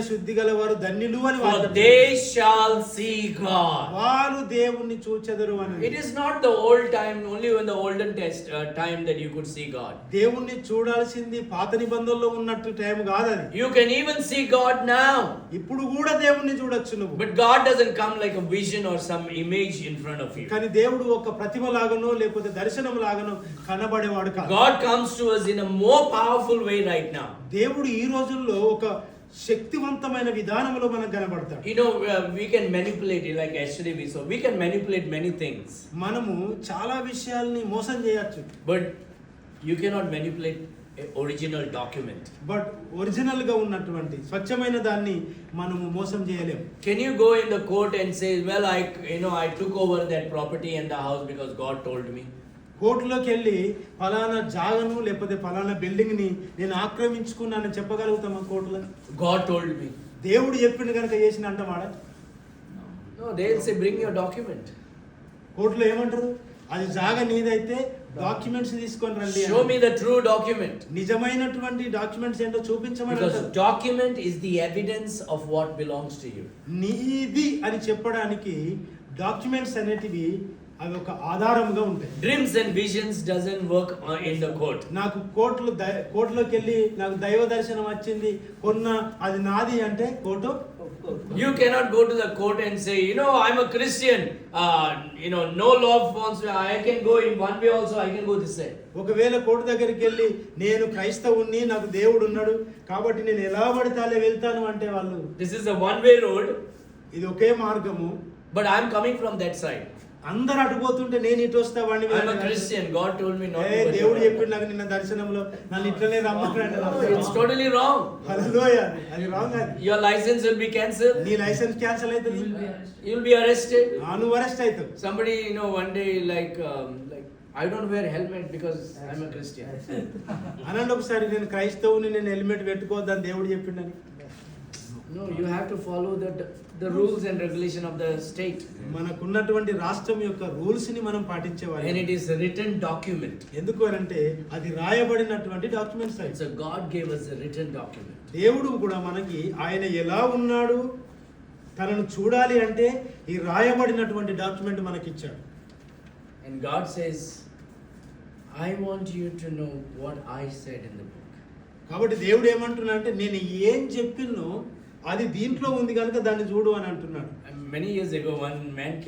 శుద్ధి గల వారు ధన్యులు అని for they shall see God. వారు దేవుణ్ణి చూచెదరు అని. It is not the old time, only in the olden time that you could see God. దేవుణ్ణి చూడాల్సింది పాత నిబంధనలో ఉన్నట్టు టైం కాదు అది. You can even see God now. ఇప్పుడు కూడా దేవుణ్ణి చూడొచ్చు నువ్వు. But God doesn't come like a vision or some image in front of you. కానీ దేవుడు ఒక ప్రతిమ లాగానో లేకపోతే దర్శనం లాగానో కనబడేవాడు కాదు. God comes to us in a more powerful way right now. దేవుడు ఈ రోజుల్లో ఒక శక్తివంతమైన విధానంలో మనకు కనబడతాడు. You know, we can manipulate it, like yesterday we saw. We can manipulate many things. మనము చాలా విషయాల్ని మోసం చేయొచ్చు. But you cannot manipulate an original document. But original గా ఉన్నటువంటి స్వచ్ఛమైన దాన్ని మనము మోసం చేయలేము. Can you go in the court and say, well, I took over that property and the house because God told me? కోర్టులోకి వెళ్ళి ఫలానా జాగను లేకపోతే ఫలానా బిల్డింగ్ ని నేను ఆక్రమించుకున్నానని చెప్పగలుగుతామా కోర్టులో? God told me. దేవుడు చెప్పిండు కనుక చేసిన అంటవాడా? No, they'll say, bring your document. కోర్టులో ఏమంటారు? అది జాగ నీదైతే డాక్యుమెంట్స్ తీసుకొని రండి. Show me the true document. నిజమైనటువంటి డాక్యుమెంట్స్ ఏంటో చూపించమని. Because document is the evidence of what belongs to you. నీది అని చెప్పడానికి డాక్యుమెంట్స్ అనేటివి అవి ఒక ఆధారముగా ఉంటాయి. Dreams and visions doesn't work in the court. నాకు కోర్టులోకి వెళ్ళి నాకు దైవ దర్శనం వచ్చింది కొన్న అది నాది అంటే court. You cannot go to the court and say, I'm a Christian. No law wants me. I can go in one way also. I can go this way. ఒకవేళ కోర్టు దగ్గరికి వెళ్ళి నేను క్రైస్తవుణ్ణి నాకు దేవుడు ఉన్నాడు కాబట్టి నేను ఎలా పడితే అలా వెళ్తాను అంటే వాళ్ళు This is a one-way road. ఇది ఒకే మార్గము. But I am coming from that side. అందరూ అటుపోతుంటే నేను ఇటు వస్తా వాడిని. I am a Christian. God told me not to go. దేవుడు చెప్పిండు నాకు నిన్న దర్శనంలో నన్ను ఇట్లనే రమ్మన్నాడు. It's totally wrong. హల్లెలూయా. అది రాంగ్ అది. Your license will be cancelled. నీ లైసెన్స్ క్యాన్సిల్ అవుతుంది. You'll be arrested. నువ్వు అరెస్ట్ అవుతావు. Somebody, one day like I don't wear helmet because I'm a Christian. అనండి ఒకసారి నేను క్రైస్తవుని నేను హెల్మెట్ పెట్టుకోవద్దని దేవుడు చెప్పిండని. No, you have to follow the rules and regulation of the state. మనకున్నటువంటి రాష్ట్రం యొక్క రూల్స్ ని మనం పాటించేవాళ్ళం. And it is a written document. ఎందుకు అంటే అది రాయబడినటువంటి డాక్యుమెంట్స్ అవి. So God gave us a written document. దేవుడు కూడా మనకి ఆయన ఎలా ఉన్నాడు తనను చూడాలి అంటే ఈ రాయబడినటువంటి డాక్యుమెంట్ మనకి ఇచ్చాడు. And God says, I want you to know what I said in the book. కాబట్టి దేవుడు ఏమంటున్నా అంటే నేను ఏం చెప్పినో అది దీంట్లో ఉంది కనుక దాన్ని చూడు అని అంటున్నాడు. Many years ago one man came